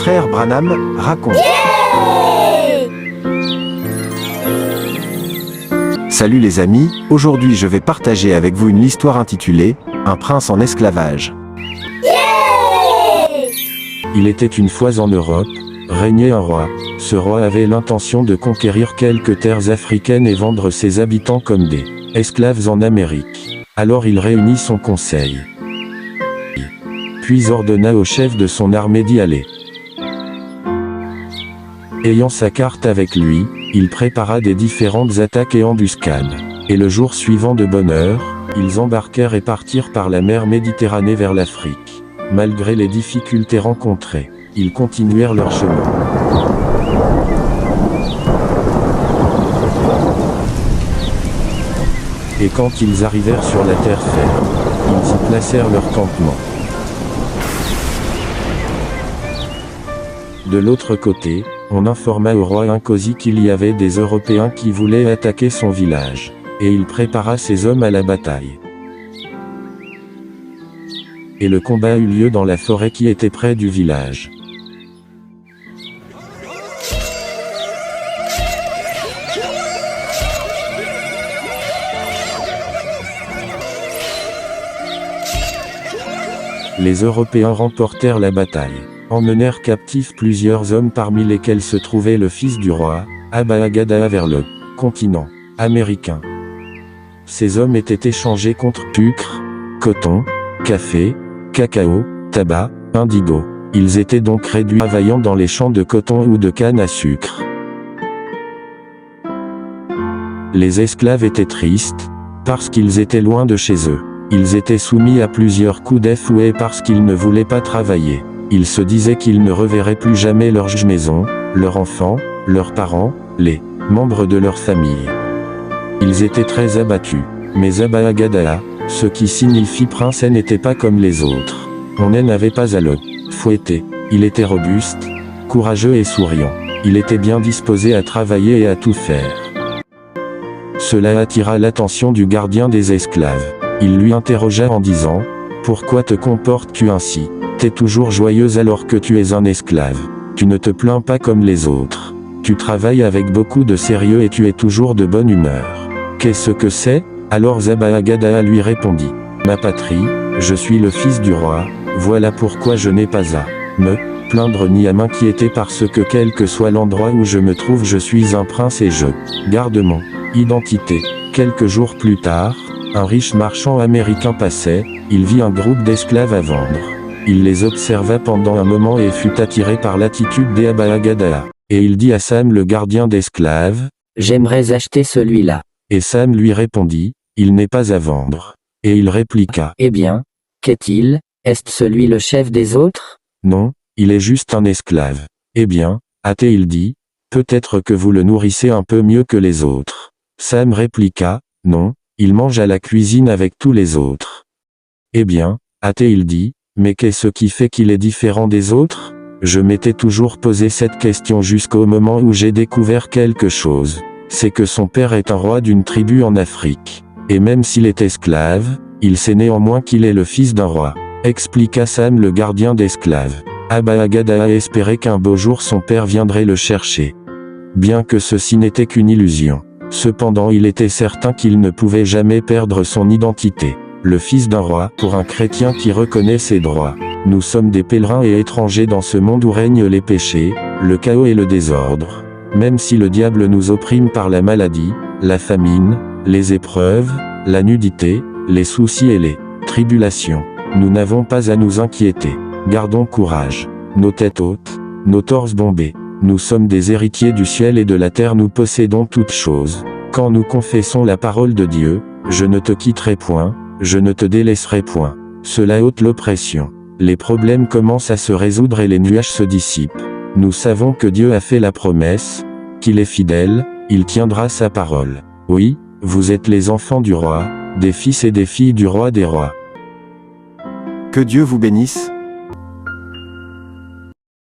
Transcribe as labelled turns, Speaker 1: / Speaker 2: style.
Speaker 1: Frère Branham raconte. Salut les amis, aujourd'hui je vais partager avec vous une histoire intitulée « Un prince en esclavage ». Il était une fois en Europe, régnait un roi. Ce roi avait l'intention de conquérir quelques terres africaines et vendre ses habitants comme des esclaves en Amérique. Alors il réunit son conseil. Puis ordonna au chef de son armée d'y aller. Ayant sa carte avec lui, il prépara des différentes attaques et embuscades. Et le jour suivant de bonne heure, ils embarquèrent et partirent par la mer Méditerranée vers l'Afrique. Malgré les difficultés rencontrées, ils continuèrent leur chemin. Et quand ils arrivèrent sur la terre ferme, ils y placèrent leur campement. De l'autre côté, on informa au roi Nkosi qu'il y avait des Européens qui voulaient attaquer son village. Et il prépara ses hommes à la bataille. Et le combat eut lieu dans la forêt qui était près du village. Les Européens remportèrent la bataille. Emmenèrent captifs plusieurs hommes parmi lesquels se trouvait le fils du roi, Abba-Agadaha vers le continent américain. Ces hommes étaient échangés contre sucre, coton, café, cacao, tabac, indigo. Ils étaient donc réduits travaillant dans les champs de coton ou de canne à sucre. Les esclaves étaient tristes, parce qu'ils étaient loin de chez eux. Ils étaient soumis à plusieurs coups de fouet parce qu'ils ne voulaient pas travailler. Ils se disaient qu'ils ne reverraient plus jamais leur maison, leurs enfants, leurs parents, les membres de leur famille. Ils étaient très abattus. Mais Abba-Agadaha, ce qui signifie prince, n'était pas comme les autres. On n'avait pas à le fouetter. Il était robuste, courageux et souriant. Il était bien disposé à travailler et à tout faire. Cela attira l'attention du gardien des esclaves. Il lui interrogea en disant « Pourquoi te comportes-tu ainsi ? T'es toujours joyeuse alors que tu es un esclave. Tu ne te plains pas comme les autres. Tu travailles avec beaucoup de sérieux et tu es toujours de bonne humeur. Qu'est-ce que c'est ?» Alors Abba-Agadaha lui répondit « Ma patrie, je suis le fils du roi, voilà pourquoi je n'ai pas à me plaindre ni à m'inquiéter parce que quel que soit l'endroit où je me trouve je suis un prince et je garde mon identité. » Quelques jours plus tard, un riche marchand américain passait, il vit un groupe d'esclaves à vendre. Il les observa pendant un moment et fut attiré par l'attitude d'Abba-Agadaha. Et il dit à Sam le gardien d'esclaves «
Speaker 2: J'aimerais acheter celui-là. »
Speaker 1: Et Sam lui répondit « Il n'est pas à vendre. » Et il répliqua «
Speaker 2: Eh bien, qu'est-il? Est-ce celui le chef des autres? »
Speaker 1: Non, il est juste un esclave. Eh bien, il dit « Peut-être que vous le nourrissez un peu mieux que les autres. » Sam répliqua « Non, il mange à la cuisine avec tous les autres. » Eh bien, il dit « Mais qu'est-ce qui fait qu'il est différent des autres? » Je m'étais toujours posé cette question jusqu'au moment où j'ai découvert quelque chose. C'est que son père est un roi d'une tribu en Afrique. Et même s'il est esclave, il sait néanmoins qu'il est le fils d'un roi. Expliqua Sam le gardien d'esclaves. Abba-Agadaha espérait qu'un beau jour son père viendrait le chercher. Bien que ceci n'était qu'une illusion. Cependant il était certain qu'il ne pouvait jamais perdre son identité. Le fils d'un roi, pour un chrétien qui reconnaît ses droits. Nous sommes des pèlerins et étrangers dans ce monde où règnent les péchés, le chaos et le désordre. Même si le diable nous opprime par la maladie, la famine, les épreuves, la nudité, les soucis et les tribulations, nous n'avons pas à nous inquiéter. Gardons courage. Nos têtes hautes, nos torses bombés. Nous sommes des héritiers du ciel et de la terre, nous possédons toutes choses. Quand nous confessons la parole de Dieu, je ne te quitterai point, je ne te délaisserai point. Cela ôte l'oppression. Les problèmes commencent à se résoudre et les nuages se dissipent. Nous savons que Dieu a fait la promesse, qu'il est fidèle, il tiendra sa parole. Oui, vous êtes les enfants du roi, des fils et des filles du roi des rois. Que Dieu vous bénisse.